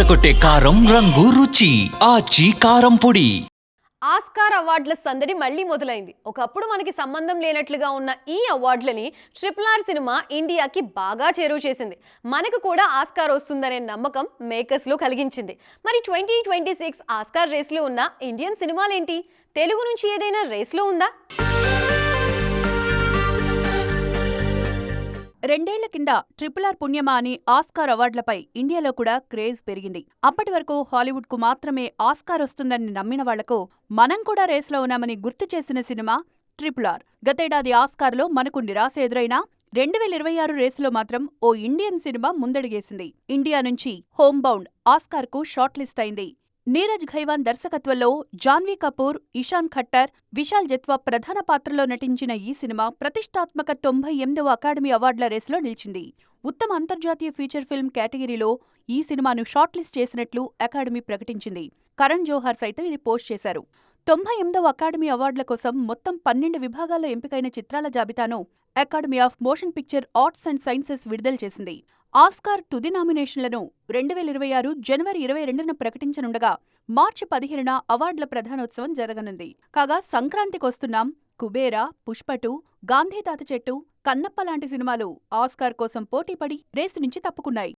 అదరగొట్టే కారం రంగు రుచి ఆచి కారం పొడి. ఆస్కార్ అవార్డుల సందడి మళ్ళీ మొదలైంది. ఒకప్పుడు మనకి సంబంధం లేనట్లుగా ఉన్న ఈ అవార్డులని RRR సినిమా ఇండియాకి బాగా చేరువ చేసింది. మనకు కూడా ఆస్కార్ వస్తుందనే నమ్మకం మేకర్స్లో కలిగించింది. మరి 2026 ఆస్కార్ రేస్లో ఉన్న ఇండియన్ సినిమాలేంటి? తెలుగు నుంచి ఏదైనా రేస్లో ఉందా? 2 ఏళ్ల కింద RRR పుణ్యమా అని ఆస్కార్ అవార్డులపై ఇండియాలో కూడా క్రేజ్ పెరిగింది. అప్పటి వరకు హాలీవుడ్ కు మాత్రమే ఆస్కార్ వస్తుందని నమ్మిన వాళ్లకు మనం కూడా రేస్లో ఉన్నామని గుర్తు చేసిన సినిమా RRR. గతేడాది ఆస్కార్లో మనకు నిరాశ ఎదురైనా 2026 రేసులో మాత్రం ఓ ఇండియన్ సినిమా ముందడుగేసింది. ఇండియా నుంచి హోమ్ బౌండ్ ఆస్కార్కు షార్ట్ లిస్ట్ అయింది. నీరజ్ ఘైవాన్ దర్శకత్వంలో జాన్వీ కపూర్, ఇషాన్ ఖట్టర్, విశాల్ జత్వా ప్రధాన పాత్రలో నటించిన ఈ సినిమా ప్రతిష్టాత్మక 98వ అకాడమీ అవార్డుల రేసులో నిలిచింది. ఉత్తమ అంతర్జాతీయ ఫీచర్ ఫిల్మ్ కేటగిరీలో ఈ సినిమాను షార్ట్ లిస్ట్ చేసినట్లు అకాడమీ ప్రకటించింది. కరణ్ జోహార్ సైతం ఇది పోస్ట్ చేశారు. 98వ అకాడమీ అవార్డుల కోసం మొత్తం 12 విభాగాల్లో ఎంపికైన చిత్రాల జాబితాను academy of motion picture arts and sciences విడుదల చేసింది. ఆస్కార్ తుది నామినేషన్లను 2026 జనవరి 22న ప్రకటించనుండగా మార్చి 15న అవార్డుల ప్రధానోత్సవం జరగనుంది. కాగా సంక్రాంతికొస్తున్నాం, కుబేరా, పుష్ప2, గాంధీ తాత చెట్టు, కన్నప్ప లాంటి సినిమాలు ఆస్కార్ కోసం పోటీపడి రేసు నుంచి తప్పుకున్నాయి.